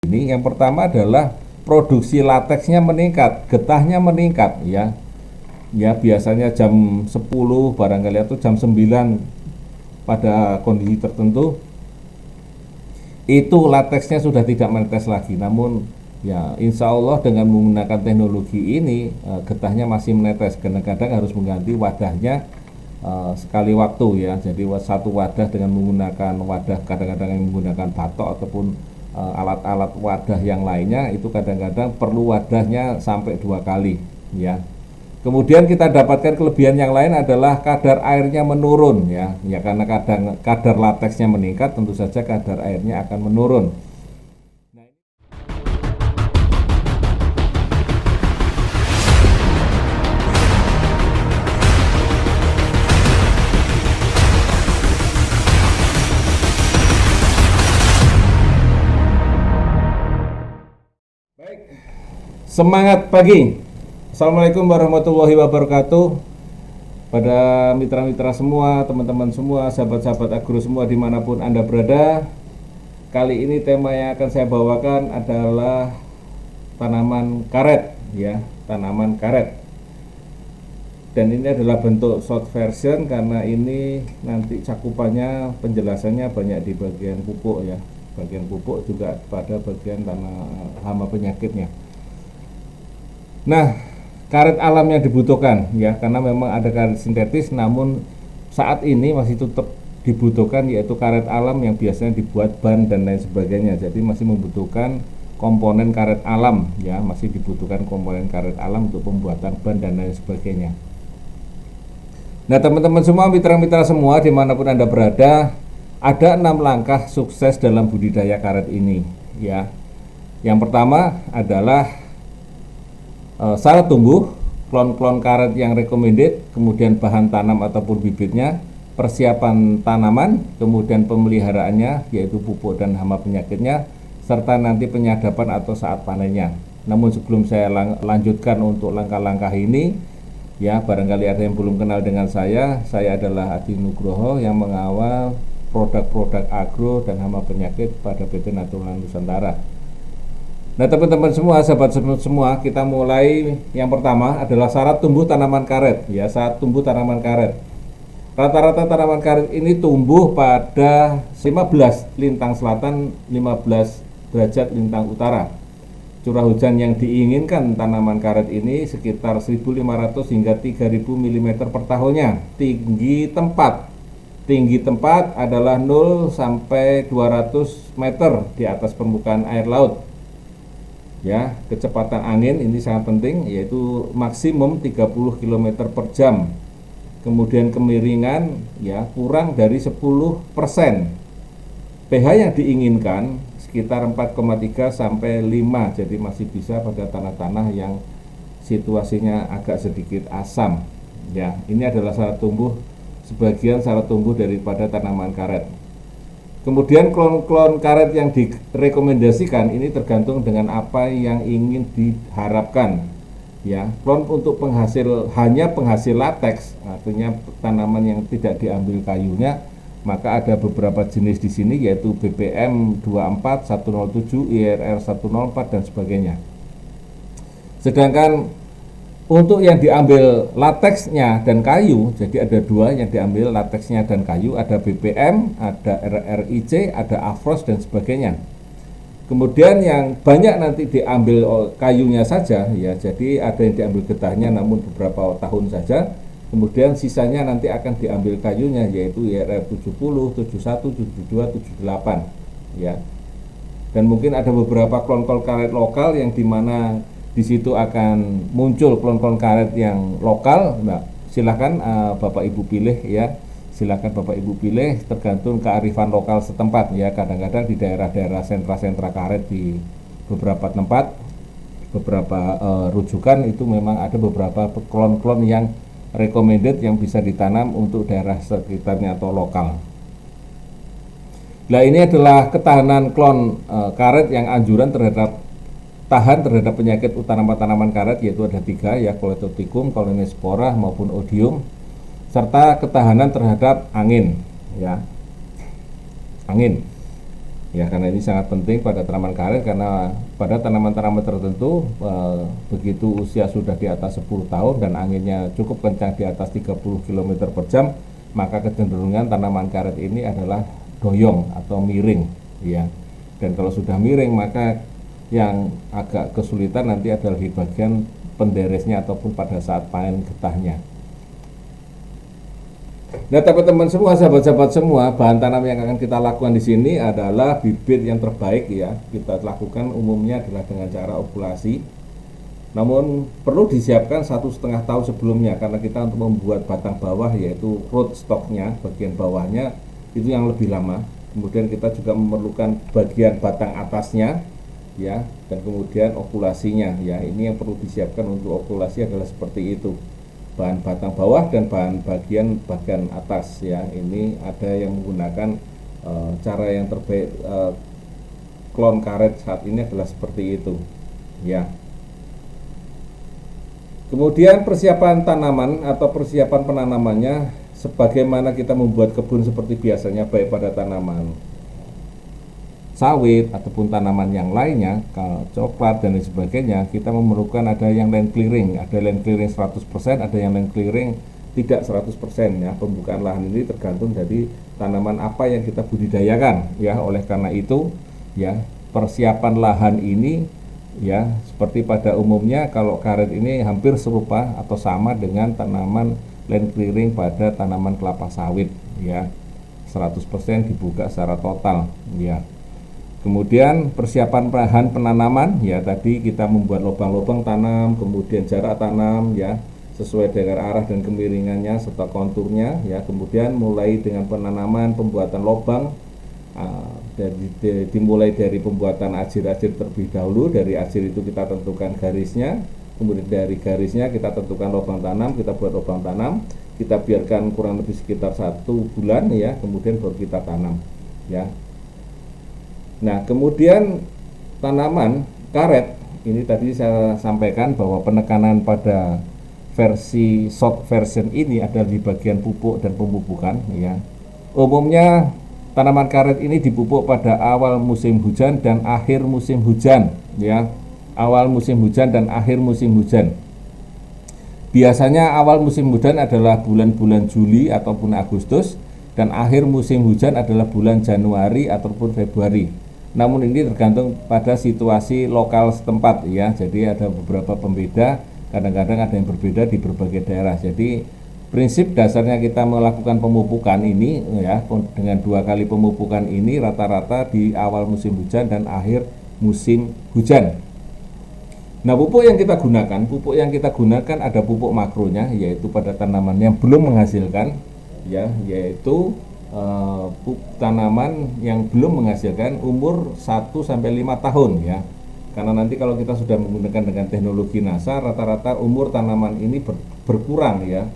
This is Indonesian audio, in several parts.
Ini yang pertama adalah produksi lateksnya meningkat, getahnya meningkat ya. Ya biasanya jam 10 barangkali atau jam 9 pada kondisi tertentu itu lateksnya sudah tidak menetes lagi. Namun ya insya Allah dengan menggunakan teknologi ini getahnya masih menetes. Kadang-kadang harus mengganti wadahnya sekali waktu ya. Jadi satu wadah dengan menggunakan wadah, kadang-kadang yang menggunakan batok ataupun alat-alat wadah yang lainnya, itu kadang-kadang perlu wadahnya sampai 2 kali ya. Kemudian kita dapatkan kelebihan yang lain adalah kadar airnya menurun ya. Ya karena kadar lateksnya meningkat, tentu saja kadar airnya akan menurun. Baik. Semangat pagi. Assalamualaikum warahmatullahi wabarakatuh. Pada mitra-mitra semua, teman-teman semua, sahabat-sahabat agro semua dimanapun Anda berada. Kali ini tema yang akan saya bawakan adalah tanaman karet ya, tanaman karet. Dan ini adalah bentuk short version karena ini nanti cakupannya, penjelasannya banyak di bagian pupuk ya. Bagian pupuk juga pada bagian tanah hama penyakitnya. Nah, karet alam yang dibutuhkan ya, karena memang ada karet sintetis, namun saat ini masih tetap dibutuhkan yaitu karet alam yang biasanya dibuat ban dan lain sebagainya. Jadi masih membutuhkan komponen karet alam ya, masih dibutuhkan komponen karet alam untuk pembuatan ban dan lain sebagainya. Nah teman-teman semua, mitra-mitra semua dimanapun Anda berada, ada 6 langkah sukses dalam budidaya karet ini ya. Yang pertama adalah syarat tumbuh, klon-klon karet yang recommended, kemudian bahan tanam ataupun bibitnya, persiapan tanaman, kemudian pemeliharaannya yaitu pupuk dan hama penyakitnya, serta nanti penyadapan atau saat panennya. Namun sebelum saya lanjutkan untuk langkah-langkah ini ya, barangkali ada yang belum kenal dengan saya adalah Adi Nugroho yang mengawal produk-produk agro dan hama penyakit pada PT Natural Nusantara. Nah teman-teman semua, sahabat semua, kita mulai. Yang pertama adalah syarat tumbuh tanaman karet ya, syarat tumbuh tanaman karet. Rata-rata tanaman karet ini tumbuh pada 15 lintang selatan, 15 derajat lintang utara. Curah hujan yang diinginkan tanaman karet ini sekitar 1.500 hingga 3.000 mm per tahunnya. Tinggi tempat adalah 0 sampai 200 meter di atas permukaan air laut. Ya, kecepatan angin ini sangat penting yaitu maksimum 30 km per jam. Kemudian kemiringan ya kurang dari 10%. pH yang diinginkan sekitar 4,3 sampai 5. Jadi masih bisa pada tanah-tanah yang situasinya agak sedikit asam. Ya, ini adalah syarat tumbuh, sebagian syarat tumbuh daripada tanaman karet. Kemudian klon-klon karet yang direkomendasikan ini tergantung dengan apa yang ingin diharapkan. Ya, klon untuk hanya penghasil lateks, artinya tanaman yang tidak diambil kayunya, maka ada beberapa jenis di sini yaitu BPM 24, 107, IRR 104 dan sebagainya. Sedangkan untuk yang diambil lateksnya dan kayu, jadi ada 2 yang diambil lateksnya dan kayu, ada BPM, ada RRIC, ada Afros dan sebagainya. Kemudian yang banyak nanti diambil kayunya saja ya, jadi ada yang diambil getahnya namun beberapa tahun saja. Kemudian sisanya nanti akan diambil kayunya yaitu IRR 70, 71, 72, 78 ya. Dan mungkin ada beberapa klon-klon karet lokal yang dimana di situ akan muncul klon-klon karet yang lokal. Nah, silahkan Bapak Ibu pilih ya. Silakan Bapak Ibu pilih tergantung kearifan lokal setempat ya. Kadang-kadang di daerah-daerah sentra-sentra karet di beberapa tempat, beberapa rujukan itu memang ada beberapa klon-klon yang recommended yang bisa ditanam untuk daerah sekitarnya atau lokal. Nah, ini adalah ketahanan klon karet yang anjuran tahan terhadap penyakit tanaman karet, yaitu ada 3 ya, Colletotrichum, Collinispora maupun Odium, serta ketahanan terhadap angin ya, angin. Ya, karena ini sangat penting pada tanaman karet, karena pada tanaman-tanaman tertentu begitu usia sudah di atas 10 tahun dan anginnya cukup kencang di atas 30 km per jam, maka kecenderungan tanaman karet ini adalah doyong atau miring, ya. Dan kalau sudah miring, maka yang agak kesulitan nanti adalah di bagian penderesnya ataupun pada saat panen getahnya. Nah, teman-teman semua, sahabat-sahabat semua, bahan tanam yang akan kita lakukan di sini adalah bibit yang terbaik ya. Kita lakukan umumnya adalah dengan cara okulasi. Namun perlu disiapkan 1,5 tahun sebelumnya, karena kita untuk membuat batang bawah, yaitu root stocknya, bagian bawahnya itu yang lebih lama. Kemudian kita juga memerlukan bagian batang atasnya ya, dan kemudian okulasinya ya. Ini yang perlu disiapkan untuk okulasi adalah seperti itu. Bahan batang bawah dan bahan bagian atas ya. Ini ada yang menggunakan cara yang terbaik klon karet saat ini adalah seperti itu ya. Kemudian persiapan tanaman atau persiapan penanamannya, sebagaimana kita membuat kebun seperti biasanya, baik pada tanaman sawit ataupun tanaman yang lainnya, coklat dan lain sebagainya, kita memerlukan ada yang land clearing, ada land clearing 100%, ada yang land clearing tidak 100% ya. Pembukaan lahan ini tergantung dari tanaman apa yang kita budidayakan ya. Oleh karena itu ya, persiapan lahan ini ya, seperti pada umumnya kalau karet ini hampir serupa atau sama dengan tanaman land clearing pada tanaman kelapa sawit ya. 100% dibuka secara total ya. Kemudian persiapan bahan penanaman ya, tadi kita membuat lubang-lubang tanam, kemudian jarak tanam ya sesuai dengan arah dan kemiringannya serta konturnya ya. Kemudian mulai dengan penanaman, pembuatan lubang, dimulai dari pembuatan ajir-ajir terlebih dahulu. Dari ajir itu kita tentukan garisnya, kemudian dari garisnya kita tentukan lubang tanam, kita buat lubang tanam, kita biarkan kurang lebih sekitar 1 bulan ya, kemudian baru kita tanam ya. Nah, kemudian tanaman karet ini tadi saya sampaikan bahwa penekanan pada versi short version ini adalah di bagian pupuk dan pemupukan ya. Umumnya tanaman karet ini dipupuk pada awal musim hujan dan akhir musim hujan ya. Awal musim hujan dan akhir musim hujan. Biasanya awal musim hujan adalah bulan-bulan Juli ataupun Agustus, dan akhir musim hujan adalah bulan Januari ataupun Februari. Namun ini tergantung pada situasi lokal setempat ya. Jadi ada beberapa pembeda, kadang-kadang ada yang berbeda di berbagai daerah. Jadi prinsip dasarnya kita melakukan pemupukan ini ya, dengan 2 kali pemupukan ini rata-rata di awal musim hujan dan akhir musim hujan. Nah, pupuk yang kita gunakan ada pupuk makronya, yaitu pada tanaman yang belum menghasilkan ya, yaitu tanaman yang belum menghasilkan umur 1-5 tahun ya. Karena nanti kalau kita sudah menggunakan dengan teknologi NASA, rata-rata umur tanaman ini berkurang ya.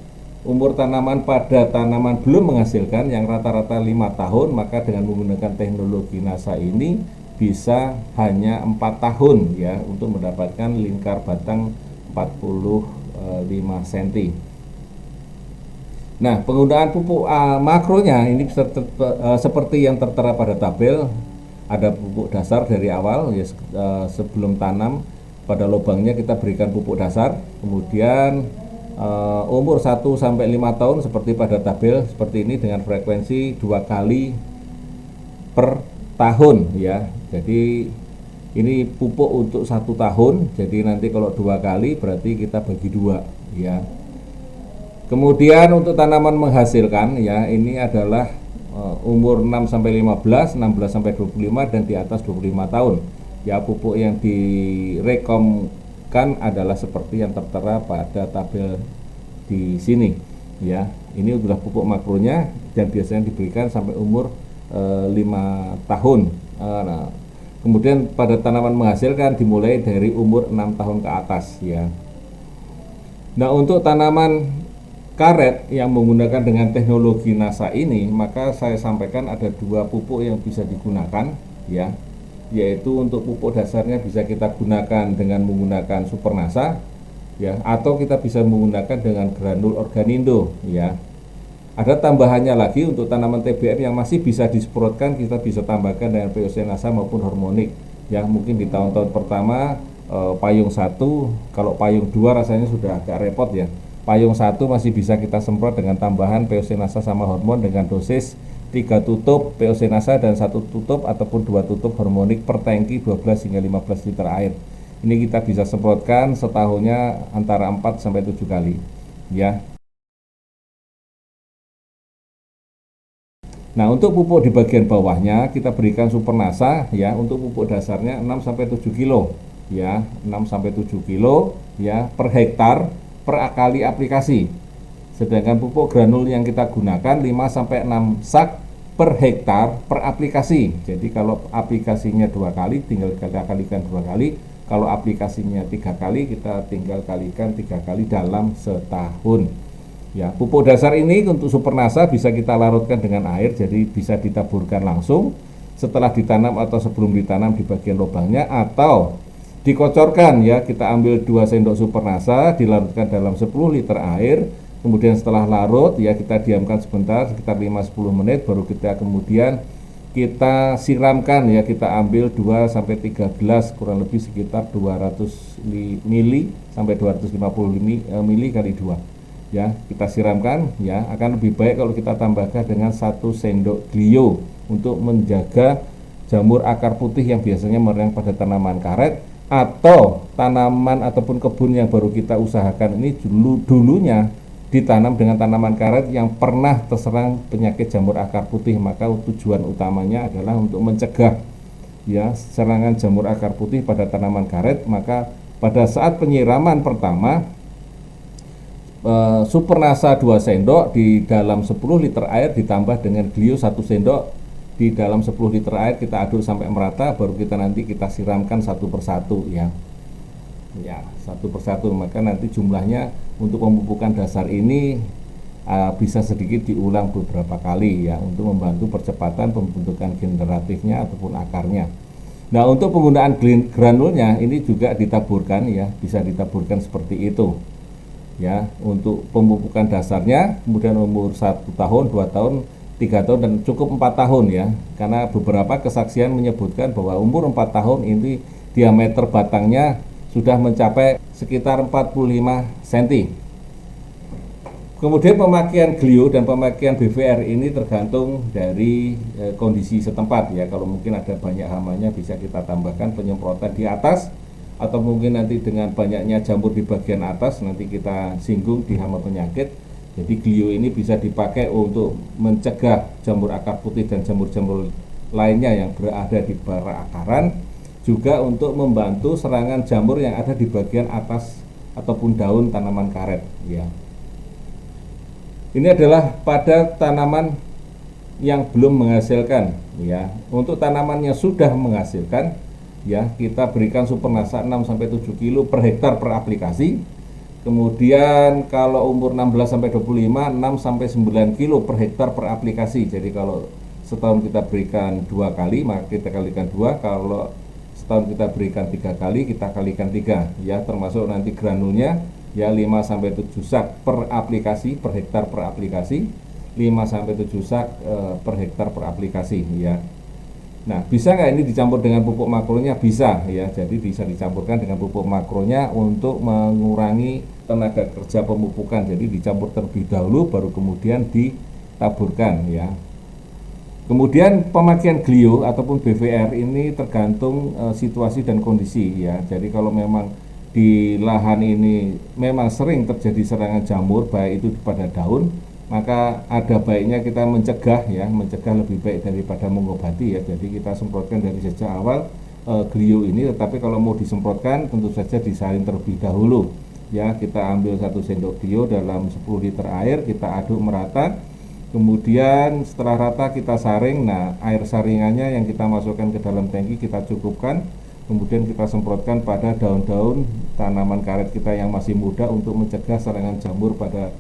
Umur tanaman pada tanaman belum menghasilkan yang rata-rata 5 tahun, maka dengan menggunakan teknologi NASA ini bisa hanya 4 tahun ya, untuk mendapatkan lingkar batang 45 cm. Nah, penggunaan pupuk makronya ini seperti yang tertera pada tabel. Ada pupuk dasar dari awal ya, sebelum tanam pada lubangnya kita berikan pupuk dasar. Kemudian umur 1-5 tahun seperti pada tabel seperti ini dengan frekuensi 2 kali per tahun ya. Jadi ini pupuk untuk 1 tahun. Jadi nanti kalau 2 kali berarti kita bagi 2 ya. Kemudian untuk tanaman menghasilkan ya, ini adalah umur 6-15, 16-25 dan di atas 25 tahun. Ya, pupuk yang direkomkan adalah seperti yang tertera pada tabel di sini ya. Ini adalah pupuk makronya dan biasanya diberikan sampai umur 5 tahun. Nah, kemudian pada tanaman menghasilkan dimulai dari umur 6 tahun ke atas ya. Nah, untuk tanaman karet yang menggunakan dengan teknologi NASA ini, maka saya sampaikan ada 2 pupuk yang bisa digunakan ya, yaitu untuk pupuk dasarnya bisa kita gunakan dengan menggunakan Super NASA ya, atau kita bisa menggunakan dengan granul Organindo ya. Ada tambahannya lagi untuk tanaman TBM yang masih bisa disemprotkan, kita bisa tambahkan dengan POC-NASA maupun hormonik. Ya, mungkin di tahun-tahun pertama payung 1, kalau payung 2 rasanya sudah agak repot ya. Payung 1 masih bisa kita semprot dengan tambahan POC-NASA sama hormon dengan dosis 3 tutup POC-NASA dan 1 tutup ataupun 2 tutup hormonik per tangki 12 hingga 15 liter air. Ini kita bisa semprotkan setahunnya antara 4 sampai 7 kali ya. Nah, untuk pupuk di bagian bawahnya kita berikan Supernasa ya, untuk pupuk dasarnya 6 sampai 7 kilo ya, 6 sampai 7 kilo ya per hektar per kali aplikasi. Sedangkan pupuk granul yang kita gunakan 5 sampai 6 sak per hektar per aplikasi. Jadi kalau aplikasinya 2 kali tinggal kita kalikan 2 kali, kalau aplikasinya 3 kali kita tinggal kalikan 3 kali dalam setahun. Ya, pupuk dasar ini untuk Supernasa bisa kita larutkan dengan air, jadi bisa ditaburkan langsung setelah ditanam atau sebelum ditanam di bagian lubangnya, atau dikocorkan ya, kita ambil 2 sendok Supernasa dilarutkan dalam 10 liter air, kemudian setelah larut ya kita diamkan sebentar sekitar 5-10 menit, baru kita kemudian kita siramkan ya, kita ambil 2 sampai 3 gelas kurang lebih sekitar 200 mili sampai 250 mili kali 2 ya, kita siramkan ya. Akan lebih baik kalau kita tambahkan dengan 1 sendok glio untuk menjaga jamur akar putih yang biasanya menyerang pada tanaman karet atau tanaman ataupun kebun yang baru kita usahakan ini dulunya ditanam dengan tanaman karet yang pernah terserang penyakit jamur akar putih. Maka tujuan utamanya adalah untuk mencegah ya serangan jamur akar putih pada tanaman karet. Maka pada saat penyiraman pertama, Supernasa 2 sendok di dalam 10 liter air ditambah dengan glio 1 sendok di dalam 10 liter air, kita aduk sampai merata, baru kita nanti kita siramkan satu persatu ya. Ya, satu persatu. Maka nanti jumlahnya untuk pemupukan dasar ini bisa sedikit diulang beberapa kali ya, untuk membantu percepatan pembentukan generatifnya ataupun akarnya. Nah, untuk penggunaan granulnya ini juga ditaburkan ya, bisa ditaburkan seperti itu ya, untuk pemupukan dasarnya. Kemudian umur 1 tahun, 2 tahun, 3 tahun, dan cukup 4 tahun ya, karena beberapa kesaksian menyebutkan bahwa umur 4 tahun ini diameter batangnya sudah mencapai sekitar 45 cm. Kemudian pemakaian glio dan pemakaian BVR ini tergantung dari kondisi setempat ya. Kalau mungkin ada banyak hamanya, bisa kita tambahkan penyemprotan di atas, atau mungkin nanti dengan banyaknya jamur di bagian atas nanti kita singgung di hama penyakit. Jadi glio ini bisa dipakai untuk mencegah jamur akar putih dan jamur-jamur lainnya yang berada di bara akaran, juga untuk membantu serangan jamur yang ada di bagian atas ataupun daun tanaman karet ya. Ini adalah pada tanaman yang belum menghasilkan ya. Untuk tanaman yang sudah menghasilkan ya, kita berikan Supernasa 6 sampai 7 kilo per hektar per aplikasi. Kemudian kalau umur 16 sampai 25, 6 sampai 9 kilo per hektar per aplikasi. Jadi kalau setahun kita berikan 2 kali, maka kita kalikan 2. Kalau setahun kita berikan 3 kali, kita kalikan 3 ya, termasuk nanti granulnya ya, 5 sampai 7 sak per aplikasi, per hektar per aplikasi, 5 sampai 7 sak per hektar per aplikasi ya. Nah, bisa nggak ini dicampur dengan pupuk makronya? Bisa ya, jadi bisa dicampurkan dengan pupuk makronya untuk mengurangi tenaga kerja pemupukan. Jadi dicampur terlebih dahulu baru kemudian ditaburkan ya. Kemudian pemakaian glio ataupun BVR ini tergantung situasi dan kondisi ya. Jadi kalau memang di lahan ini memang sering terjadi serangan jamur, baik itu pada daun, maka ada baiknya kita mencegah ya, mencegah lebih baik daripada mengobati ya. Jadi kita semprotkan dari sejak awal glio ini. Tetapi kalau mau disemprotkan tentu saja disaring terlebih dahulu ya. Kita ambil 1 sendok glio dalam 10 liter air, kita aduk merata, kemudian setelah rata kita saring. Nah, air saringannya yang kita masukkan ke dalam tangki kita cukupkan, kemudian kita semprotkan pada daun-daun tanaman karet kita yang masih muda untuk mencegah serangan jamur pada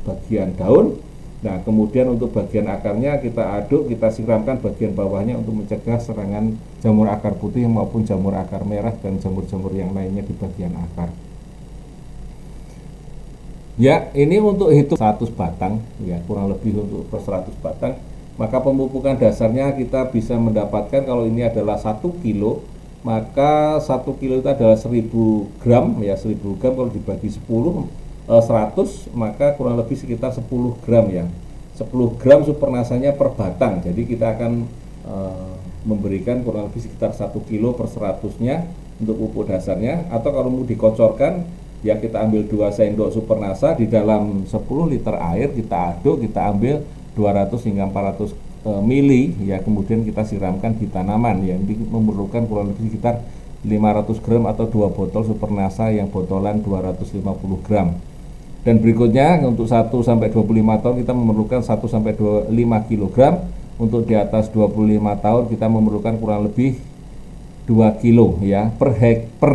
bagian daun. Nah, kemudian untuk bagian akarnya kita aduk, kita siramkan bagian bawahnya untuk mencegah serangan jamur akar putih maupun jamur akar merah dan jamur-jamur yang lainnya di bagian akar. Ya, ini untuk hitung 100 batang, ya kurang lebih untuk per 100 batang. Maka pemupukan dasarnya kita bisa mendapatkan kalau ini adalah 1 kilo, maka 1 kilo itu adalah 1000 gram, ya 1000 gram kalau dibagi 10, 100, maka kurang lebih sekitar 10 gram ya. 10 gram supernasanya per batang, jadi kita akan memberikan kurang lebih sekitar 1 kilo per 100-nya untuk pupuk dasarnya. Atau kalau mau dikocorkan, ya kita ambil 2 sendok supernasa di dalam 10 liter air, kita aduk, kita ambil 200 hingga 400 mili, ya kemudian kita siramkan di tanaman, ya ini memerlukan kurang lebih sekitar 500 gram atau 2 botol supernasa yang botolan 250 gram. Dan berikutnya untuk 1 sampai 25 tahun kita memerlukan 1 sampai 5 kg. Untuk di atas 25 tahun kita memerlukan kurang lebih 2 kilo ya per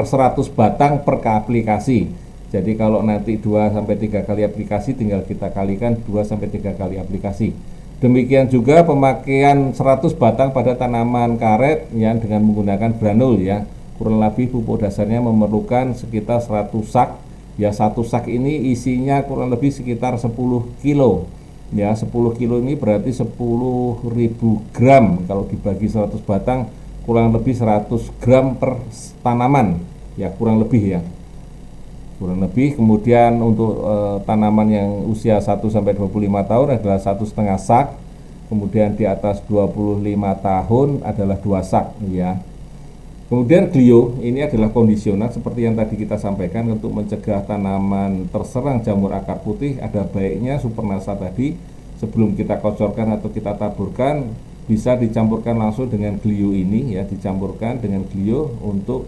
100 batang per aplikasi. Jadi kalau nanti 2 sampai 3 kali aplikasi tinggal kita kalikan 2 sampai 3 kali aplikasi. Demikian juga pemakaian 100 batang pada tanaman karet yang dengan menggunakan granul ya. Kurang lebih pupuk dasarnya memerlukan sekitar 100 sak. Ya, 1 sak ini isinya kurang lebih sekitar 10 kilo. Ya, 10 kilo ini berarti 10.000 gram. Kalau dibagi 100 batang kurang lebih 100 gram per tanaman. Ya, kurang lebih ya. Kurang lebih. Kemudian untuk tanaman yang usia 1 sampai 25 tahun adalah 1,5 sak. Kemudian di atas 25 tahun adalah 2 sak ya. Kemudian glio ini adalah kondisional seperti yang tadi kita sampaikan. Untuk mencegah tanaman terserang jamur akar putih, ada baiknya supernasa tadi sebelum kita kocorkan atau kita taburkan bisa dicampurkan langsung dengan glio ini ya, dicampurkan dengan glio untuk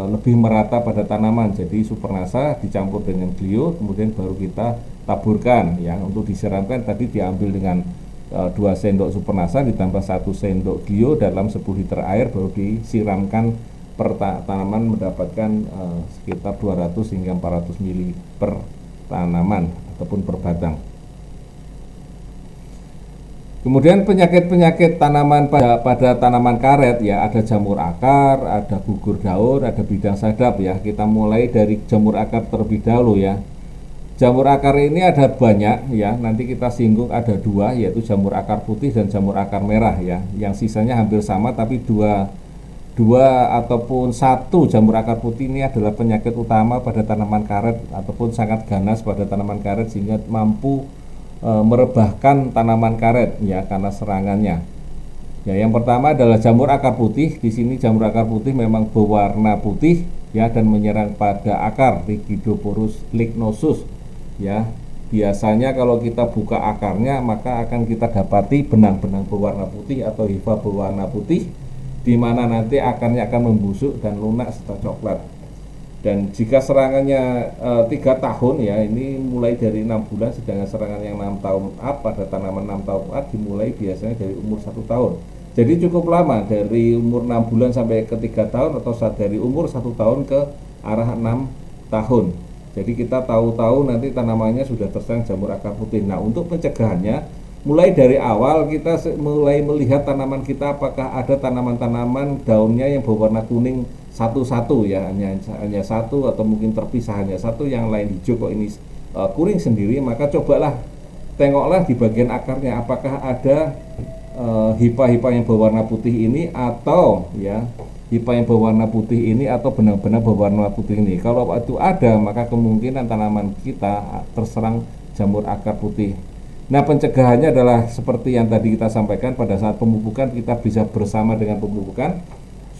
lebih merata pada tanaman. Jadi supernasa dicampur dengan glio kemudian baru kita taburkan ya. Untuk disiramkan tadi diambil dengan 2 sendok supernasa ditambah 1 sendok glio dalam 10 liter air, baru disiramkan per tanaman mendapatkan sekitar 200 hingga 400 mili per tanaman ataupun per batang. Kemudian penyakit-penyakit tanaman pada tanaman karet ya, ada jamur akar, ada gugur daun, ada bidang sadap ya. Kita mulai dari jamur akar terlebih dahulu ya. Jamur akar ini ada banyak ya, nanti kita singgung ada 2, yaitu jamur akar putih dan jamur akar merah ya. Yang sisanya hampir sama, tapi dua ataupun 1 jamur akar putih ini adalah penyakit utama pada tanaman karet ataupun sangat ganas pada tanaman karet sehingga mampu merebahkan tanaman karet ya karena serangannya. Ya, yang pertama adalah jamur akar putih. Di sini jamur akar putih memang berwarna putih ya dan menyerang pada akar, Rhipidophorus lignosus. Ya, biasanya kalau kita buka akarnya maka akan kita dapati benang-benang berwarna putih atau hifa berwarna putih, di mana nanti akarnya akan membusuk dan lunak serta coklat. Dan jika serangannya 3 tahun ya, ini mulai dari 6 bulan, sedangkan serangan yang 6 tahun up pada tanaman 6 tahun up dimulai biasanya dari umur 1 tahun. Jadi cukup lama, dari umur 6 bulan sampai ke 3 tahun atau dari umur 1 tahun ke arah 6 tahun. Jadi kita tahu-tahu nanti tanamannya sudah terserang jamur akar putih. Nah, untuk pencegahannya mulai dari awal kita mulai melihat tanaman kita apakah ada tanaman-tanaman daunnya yang berwarna kuning satu-satu ya, hanya satu atau mungkin terpisah hanya satu, yang lain hijau kok ini kuning sendiri. Maka cobalah tengoklah di bagian akarnya apakah ada hifa-hifa yang berwarna putih ini atau ya hifa yang berwarna putih ini atau benar-benar berwarna putih ini. Kalau itu ada, maka kemungkinan tanaman kita terserang jamur akar putih. Nah, pencegahannya adalah seperti yang tadi kita sampaikan, pada saat pemupukan kita bisa bersama dengan pemupukan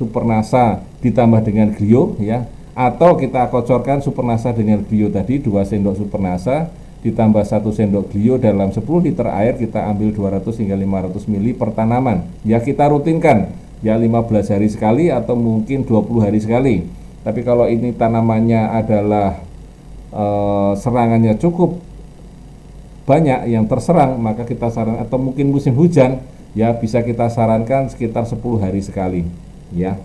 supernasa ditambah dengan glio ya, atau kita kocorkan supernasa dengan glio tadi, 2 sendok supernasa ditambah 1 sendok glio dalam 10 liter air, kita ambil 200 hingga 500 mili per tanaman. Ya, kita rutinkan ya 15 hari sekali atau mungkin 20 hari sekali. Tapi kalau ini tanamannya adalah serangannya cukup banyak yang terserang, maka kita sarankan, atau mungkin musim hujan ya bisa kita sarankan sekitar 10 hari sekali ya.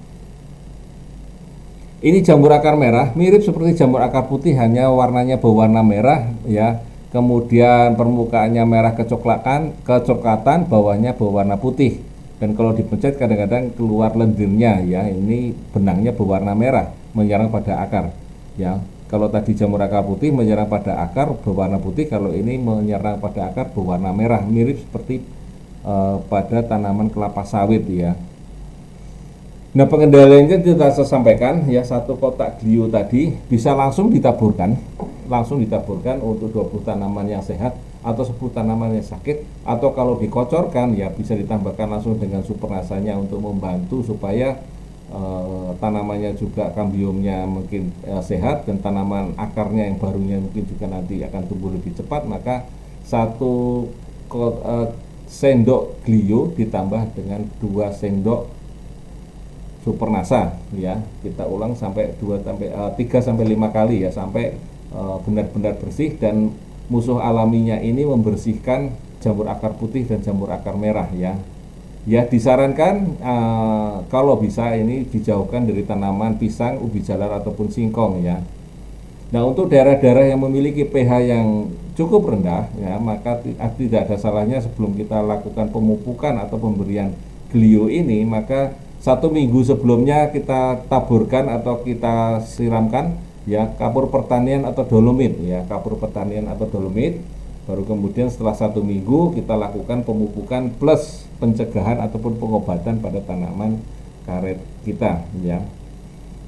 Ini jamur akar merah, mirip seperti jamur akar putih, hanya warnanya berwarna merah ya. Kemudian permukaannya merah kecoklatan, bawahnya berwarna putih. Dan kalau dipencet kadang-kadang keluar lendirnya ya, ini benangnya berwarna merah menyerang pada akar ya. Kalau tadi jamur akar putih menyerang pada akar berwarna putih, kalau ini menyerang pada akar berwarna merah, mirip seperti pada tanaman kelapa sawit ya. Nah, pengendaliannya kita sampaikan ya, satu kotak glio tadi bisa langsung ditaburkan untuk 20 tanaman yang sehat atau 10 tanaman yang sakit, atau kalau dikocorkan ya bisa ditambahkan langsung dengan supernasanya untuk membantu supaya tanamannya juga kambiumnya mungkin sehat, dan tanaman akarnya yang barunya mungkin juga nanti akan tumbuh lebih cepat. Maka satu sendok glio ditambah dengan 2 sendok supernasa ya, kita ulang sampai 3 sampai 5 kali ya, sampai benar-benar bersih dan musuh alaminya ini membersihkan jamur akar putih dan jamur akar merah ya. Ya, disarankan kalau bisa ini dijauhkan dari tanaman pisang, ubi jalar ataupun singkong ya. Nah, untuk daerah-daerah yang memiliki pH yang cukup rendah ya, maka tidak ada salahnya sebelum kita lakukan pemupukan atau pemberian glio ini, maka 1 minggu sebelumnya kita taburkan atau kita siramkan ya kapur pertanian atau dolomit ya, kapur pertanian atau dolomit. Baru kemudian setelah 1 minggu kita lakukan pemupukan plus pencegahan ataupun pengobatan pada tanaman karet kita ya.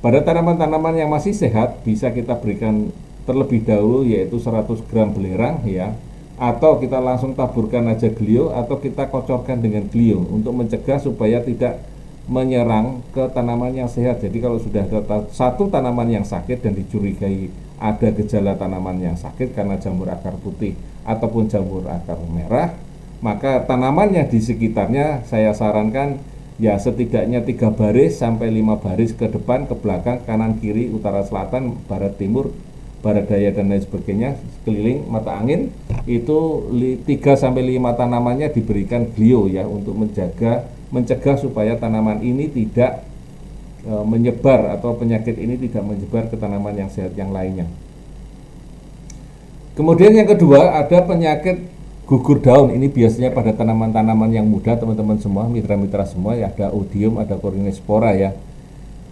Pada tanaman-tanaman yang masih sehat bisa kita berikan terlebih dahulu yaitu 100 gram belerang ya, atau kita langsung taburkan aja glio, atau kita kocorkan dengan glio untuk mencegah supaya tidak menyerang ke tanaman yang sehat. Jadi kalau sudah ada satu tanaman yang sakit dan dicurigai ada gejala tanaman yang sakit karena jamur akar putih ataupun jamur akar merah, maka tanaman yang di sekitarnya saya sarankan ya setidaknya 3 baris sampai 5 baris ke depan, ke belakang, kanan, kiri, utara, selatan, barat, timur, barat daya dan lain sebagainya, sekeliling mata angin itu 3 sampai 5 tanamannya diberikan glio ya, untuk mencegah supaya tanaman ini tidak menyebar atau penyakit ini tidak menyebar ke tanaman yang sehat yang lainnya. Kemudian yang kedua ada penyakit gugur daun. Ini biasanya pada tanaman-tanaman yang muda, teman-teman semua, mitra-mitra semua ya, ada Odium, ada Corynespora ya.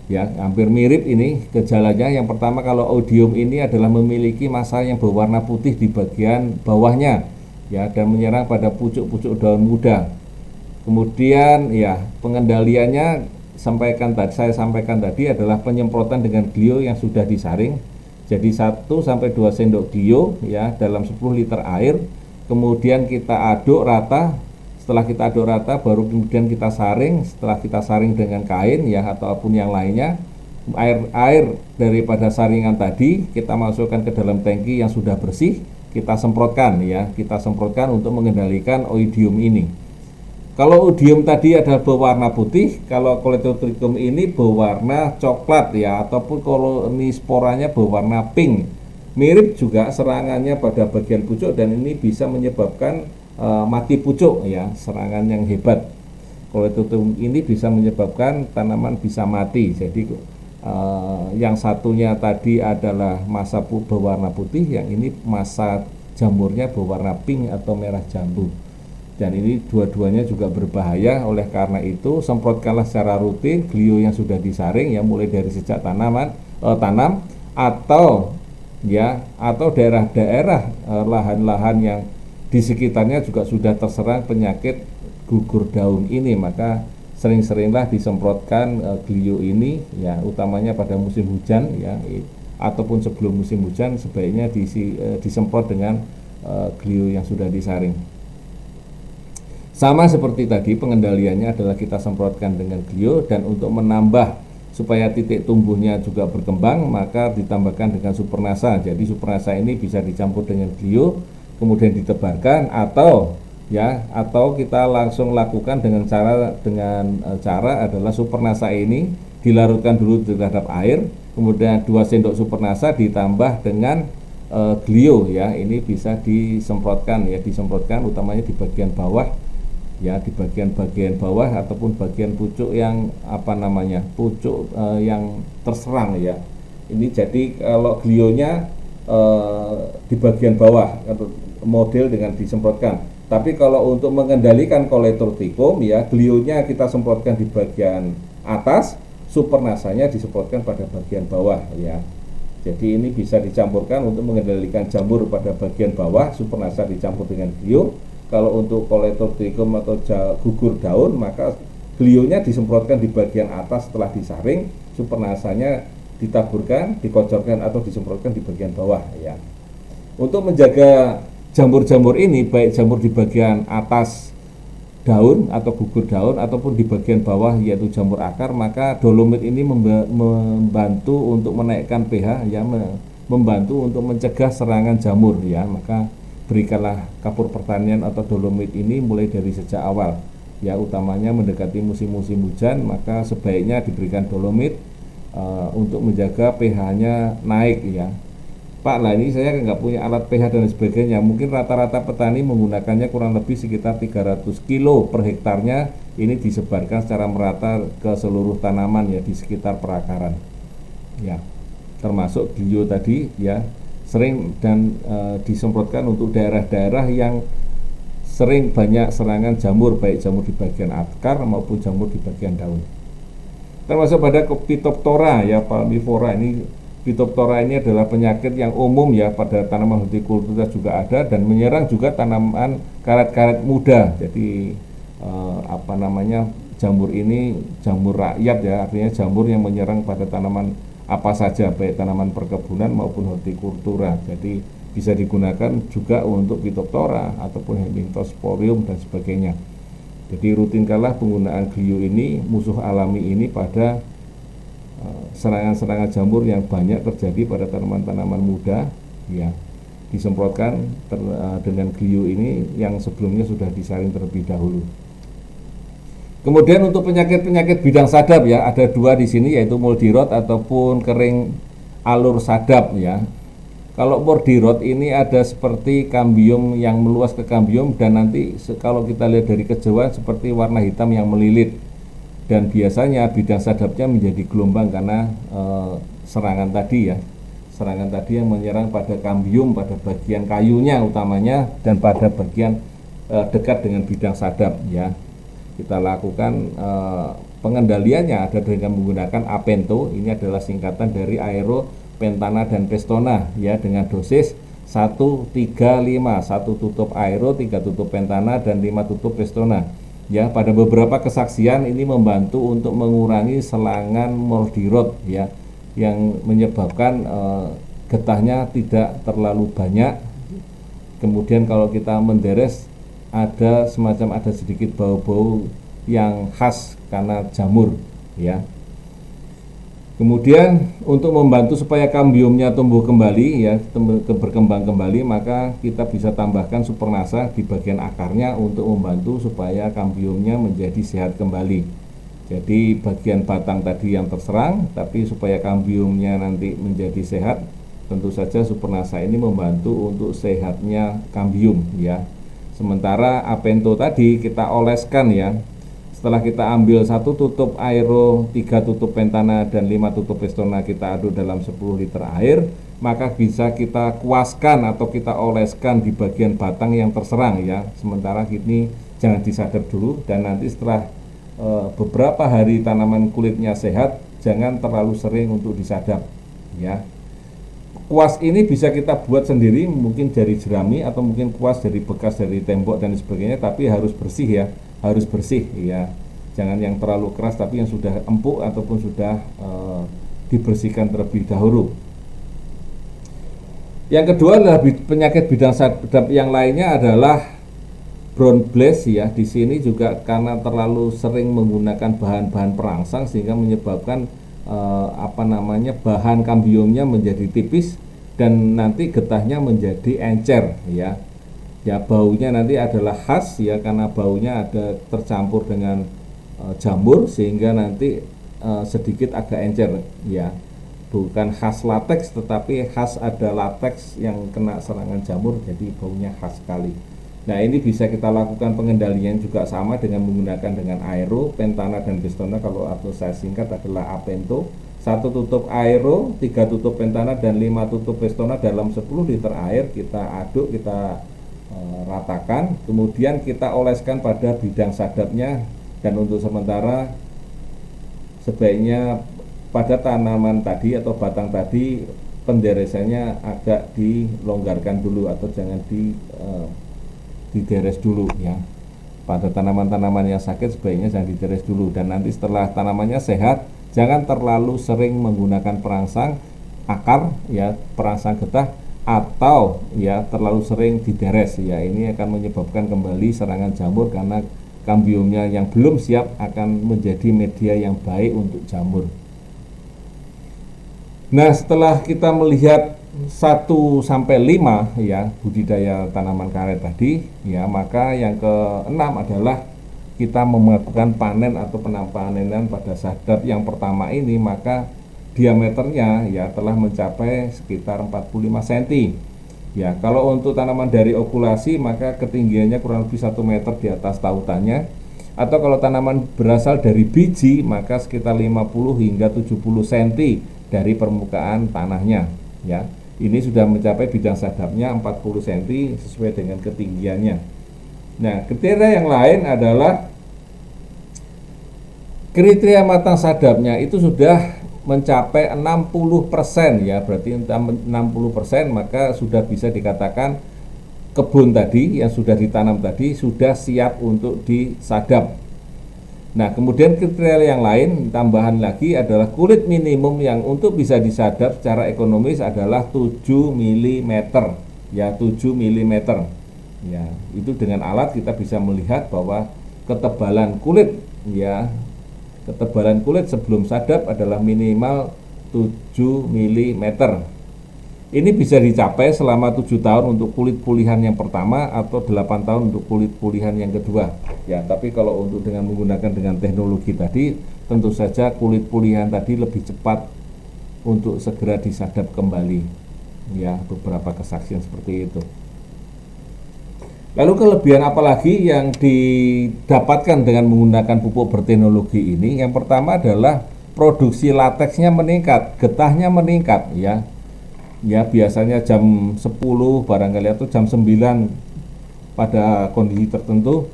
Ya, hampir mirip ini gejalanya. Yang pertama, kalau Odium ini adalah memiliki massa yang berwarna putih di bagian bawahnya ya, dan menyerang pada pucuk-pucuk daun muda. Kemudian ya, pengendaliannya saya sampaikan tadi adalah penyemprotan dengan glio yang sudah disaring. Jadi 1 sampai 2 sendok glio ya dalam 10 liter air. Kemudian kita aduk rata. Setelah kita aduk rata baru kemudian kita saring. Setelah kita saring dengan kain ya ataupun yang lainnya, air daripada saringan tadi kita masukkan ke dalam tangki yang sudah bersih, kita semprotkan ya, kita semprotkan untuk mengendalikan Oidium ini. Kalau Odium tadi adalah berwarna putih, kalau Coledotrichum ini berwarna coklat ya, ataupun Coronisporanya berwarna pink. Mirip juga serangannya pada bagian pucuk, dan ini bisa menyebabkan mati pucuk ya, serangan yang hebat. Coledotrichum ini bisa menyebabkan tanaman bisa mati. Jadi yang satunya tadi adalah massa berwarna putih, yang ini massa jamurnya berwarna pink atau merah jambu. Dan ini dua-duanya juga berbahaya. Oleh karena itu semprotkanlah secara rutin glio yang sudah disaring ya, mulai dari sejak tanam atau daerah-daerah lahan-lahan yang di sekitarnya juga sudah terserang penyakit gugur daun ini, maka sering-seringlah disemprotkan glio ini ya, utamanya pada musim hujan ya, ataupun sebelum musim hujan sebaiknya disemprot dengan glio yang sudah disaring. Sama seperti tadi, pengendaliannya adalah kita semprotkan dengan glio, dan untuk menambah supaya titik tumbuhnya juga berkembang maka ditambahkan dengan supernasa. Jadi supernasa ini bisa dicampur dengan glio kemudian ditebarkan, atau kita langsung lakukan dengan cara adalah supernasa ini dilarutkan dulu terhadap air, kemudian 2 sendok supernasa ditambah dengan glio ya, ini bisa disemprotkan utamanya di bagian bawah ya, di bagian bawah ataupun bagian pucuk yang pucuk yang terserang ya. Ini jadi kalau glionya di bagian bawah atau model dengan disemprotkan. Tapi kalau untuk mengendalikan Coledotrichum ya, glionya kita semprotkan di bagian atas, supernasanya disemprotkan pada bagian bawah ya. Jadi ini bisa dicampurkan untuk mengendalikan jamur pada bagian bawah, Supernasa dicampur dengan glio. Kalau untuk Coledotrichum atau gugur daun, maka glionya disemprotkan di bagian atas setelah disaring, Supernasanya ditaburkan, dikocorkan atau disemprotkan di bagian bawah ya. Untuk menjaga jamur-jamur ini, baik jamur di bagian atas daun atau gugur daun ataupun di bagian bawah yaitu jamur akar, maka dolomit ini membantu untuk menaikkan pH ya, membantu untuk mencegah serangan jamur ya. Maka berikanlah kapur pertanian atau dolomit ini mulai dari sejak awal ya, utamanya mendekati musim-musim hujan, maka sebaiknya diberikan dolomit untuk menjaga pH-nya naik ya. Pak, lah ini saya nggak punya alat pH dan sebagainya. Mungkin rata-rata petani menggunakannya kurang lebih sekitar 300 kilo per hektarnya. Ini disebarkan secara merata ke seluruh tanaman ya, di sekitar perakaran. Ya, termasuk glio tadi ya, sering dan disemprotkan untuk daerah-daerah yang sering banyak serangan jamur, baik jamur di bagian akar maupun jamur di bagian daun. Termasuk pada Phytophthora ya, palmivora ini. Phytophthora ini adalah penyakit yang umum ya pada tanaman hortikultura juga ada, dan menyerang juga tanaman karet-karet muda. Jadi jamur ini jamur rakyat ya, artinya jamur yang menyerang pada tanaman apa saja, baik tanaman perkebunan maupun hortikultura. Jadi bisa digunakan juga untuk Phytophthora ataupun Hemingthosporium dan sebagainya. Jadi rutinkanlah penggunaan glio ini, musuh alami ini, pada serangan-serangan jamur yang banyak terjadi pada tanaman-tanaman muda ya. Disemprotkan dengan glio ini yang sebelumnya sudah disaring terlebih dahulu. Kemudian untuk penyakit-penyakit bidang sadap ya, ada dua di sini, yaitu moldy rot ataupun kering alur sadap ya. Kalau moldy rot ini ada seperti kambium yang meluas ke kambium, dan nanti kalau kita lihat dari kejauhan seperti warna hitam yang melilit. Dan biasanya bidang sadapnya menjadi gelombang karena serangan tadi ya, serangan tadi yang menyerang pada kambium, pada bagian kayunya utamanya, dan pada bagian dekat dengan bidang sadap ya. Kita lakukan pengendaliannya ada dengan menggunakan Apento. Ini adalah singkatan dari Aero, Pentana dan Pestona ya, dengan dosis 1-3-5, 1 tutup Aero, 3 tutup Pentana dan 5 tutup Pestona. Ya, pada beberapa kesaksian ini membantu untuk mengurangi serangan moldy rot ya, yang menyebabkan getahnya tidak terlalu banyak. Kemudian kalau kita menderes, ada sedikit bau-bau yang khas karena jamur ya. Kemudian untuk membantu supaya kambiumnya tumbuh kembali ya, berkembang kembali, maka kita bisa tambahkan Supernasa di bagian akarnya untuk membantu supaya kambiumnya menjadi sehat kembali. Jadi bagian batang tadi yang terserang, tapi supaya kambiumnya nanti menjadi sehat, tentu saja Supernasa ini membantu untuk sehatnya kambium ya. Sementara Apento tadi kita oleskan ya. Setelah kita ambil 1 tutup Aero, 3 tutup Pentana dan 5 tutup Pestona, kita aduk dalam 10 liter air, maka bisa kita kuaskan atau kita oleskan di bagian batang yang terserang ya. Sementara ini jangan disadap dulu, dan nanti setelah beberapa hari tanaman kulitnya sehat, jangan terlalu sering untuk disadap ya. Kuas ini bisa kita buat sendiri, mungkin dari jerami atau mungkin kuas dari bekas dari tembok dan sebagainya, tapi harus bersih ya, harus bersih ya. Jangan yang terlalu keras, tapi yang sudah empuk ataupun sudah dibersihkan terlebih dahulu. Yang kedua adalah penyakit bidang sadap yang lainnya adalah brown blast ya. Di sini juga karena terlalu sering menggunakan bahan-bahan perangsang sehingga menyebabkan bahan kambiumnya menjadi tipis dan nanti getahnya menjadi encer ya. Ya, baunya nanti adalah khas ya, karena baunya ada tercampur dengan jamur sehingga nanti sedikit agak encer ya. Bukan khas lateks, tetapi khas ada lateks yang kena serangan jamur, jadi baunya khas sekali. Nah, ini bisa kita lakukan pengendalian juga sama dengan menggunakan dengan Aero, Pentana dan Pestona. Kalau atau saya singkat adalah Apento. 1 tutup Aero, 3 tutup Pentana dan 5 tutup Pestona dalam 10 liter air, kita aduk, kita ratakan, kemudian kita oleskan pada bidang sadapnya. Dan untuk sementara sebaiknya pada tanaman tadi atau batang tadi penderesannya agak dilonggarkan dulu atau jangan dideres dulu ya. Pada tanaman-tanaman yang sakit sebaiknya jangan dideres dulu, dan nanti setelah tanamannya sehat jangan terlalu sering menggunakan perangsang akar ya, perangsang getah, atau ya terlalu sering dideres ya. Ini akan menyebabkan kembali serangan jamur karena kambiumnya yang belum siap akan menjadi media yang baik untuk jamur. Nah, setelah kita melihat 1 sampai 5 ya budidaya tanaman karet tadi ya, maka yang keenam adalah kita melakukan panen atau penampanenan pada sadap yang pertama ini. Maka diameternya ya telah mencapai sekitar 45 cm ya. Kalau untuk tanaman dari okulasi maka ketinggiannya kurang lebih 1 meter di atas tautannya, atau kalau tanaman berasal dari biji maka sekitar 50 hingga 70 cm dari permukaan tanahnya ya. Ini sudah mencapai bidang sadapnya 40 cm sesuai dengan ketinggiannya. Nah, kriteria yang lain adalah kriteria matang sadapnya itu sudah mencapai 60% ya, berarti 60% maka sudah bisa dikatakan kebun tadi yang sudah ditanam tadi sudah siap untuk disadap. Nah, kemudian kriteria yang lain tambahan lagi adalah kulit minimum yang untuk bisa disadap secara ekonomis adalah 7 mm ya, 7 mm ya. Itu dengan alat kita bisa melihat bahwa ketebalan kulit ya, ketebalan kulit sebelum sadap adalah minimal 7 mm. Ini bisa dicapai selama 7 tahun untuk kulit pulihan yang pertama atau 8 tahun untuk kulit pulihan yang kedua ya. Tapi kalau untuk dengan menggunakan dengan teknologi tadi, tentu saja kulit pulihan tadi lebih cepat untuk segera disadap kembali ya, beberapa kesaksian seperti itu. Lalu kelebihan apa lagi yang didapatkan dengan menggunakan pupuk berteknologi ini? Yang pertama adalah produksi lateksnya meningkat, getahnya meningkat ya. Ya, biasanya jam 10 barangkali atau jam 9 pada kondisi tertentu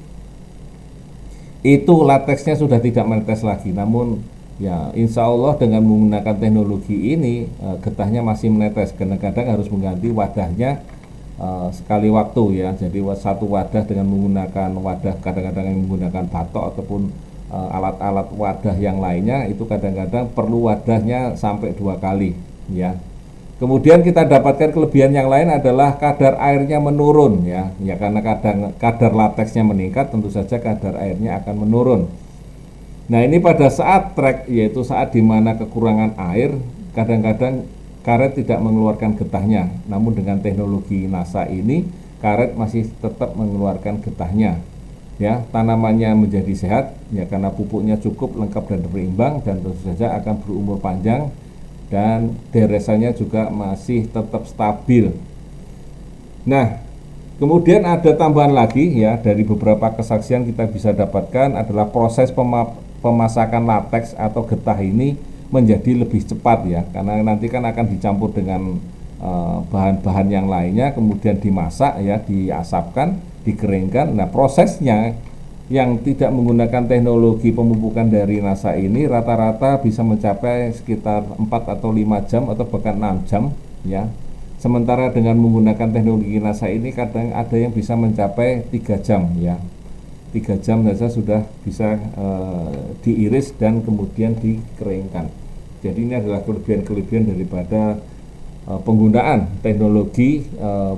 itu lateksnya sudah tidak menetes lagi. Namun ya insya Allah dengan menggunakan teknologi ini getahnya masih menetes. Kadang-kadang harus mengganti wadahnya sekali waktu ya. Jadi satu wadah dengan menggunakan wadah, kadang-kadang yang menggunakan batok ataupun alat-alat wadah yang lainnya, itu kadang-kadang perlu wadahnya sampai 2 kali ya. Kemudian kita dapatkan kelebihan yang lain adalah kadar airnya menurun ya. Ya, karena kadar lateksnya meningkat, tentu saja kadar airnya akan menurun. Nah, ini pada saat trek, yaitu saat dimana kekurangan air, kadang-kadang karet tidak mengeluarkan getahnya. Namun dengan teknologi NASA ini, karet masih tetap mengeluarkan getahnya. Ya, tanamannya menjadi sehat ya karena pupuknya cukup, lengkap dan berimbang, dan tentu saja akan berumur panjang, dan deresannya juga masih tetap stabil. Nah, kemudian ada tambahan lagi ya, dari beberapa kesaksian kita bisa dapatkan adalah proses pemasakan lateks atau getah ini menjadi lebih cepat ya, karena nanti kan akan dicampur dengan bahan-bahan yang lainnya, kemudian dimasak ya, diasapkan, dikeringkan. Nah, prosesnya yang tidak menggunakan teknologi pemupukan dari NASA ini rata-rata bisa mencapai sekitar 4 atau 5 jam atau bahkan 6 jam ya. Sementara dengan menggunakan teknologi NASA ini kadang ada yang bisa mencapai 3 jam ya. 3 jam saja sudah bisa diiris dan kemudian dikeringkan. Jadi ini adalah kelebihan-kelebihan daripada penggunaan teknologi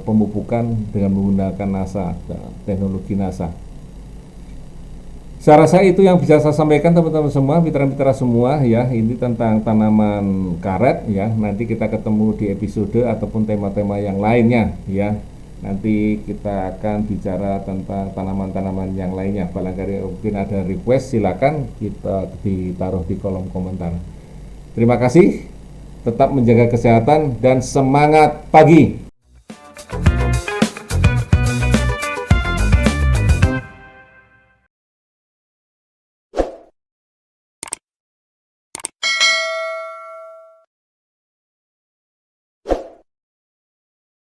pemupukan dengan menggunakan NASA, teknologi NASA. Saya rasa itu yang bisa saya sampaikan teman-teman semua, mitra-mitra semua ya. Ini tentang tanaman karet ya. Nanti kita ketemu di episode ataupun tema-tema yang lainnya ya. Nanti kita akan bicara tentang tanaman-tanaman yang lainnya. Barangkali mungkin ada request, silakan kita ditaruh di kolom komentar. Terima kasih. Tetap menjaga kesehatan dan semangat pagi.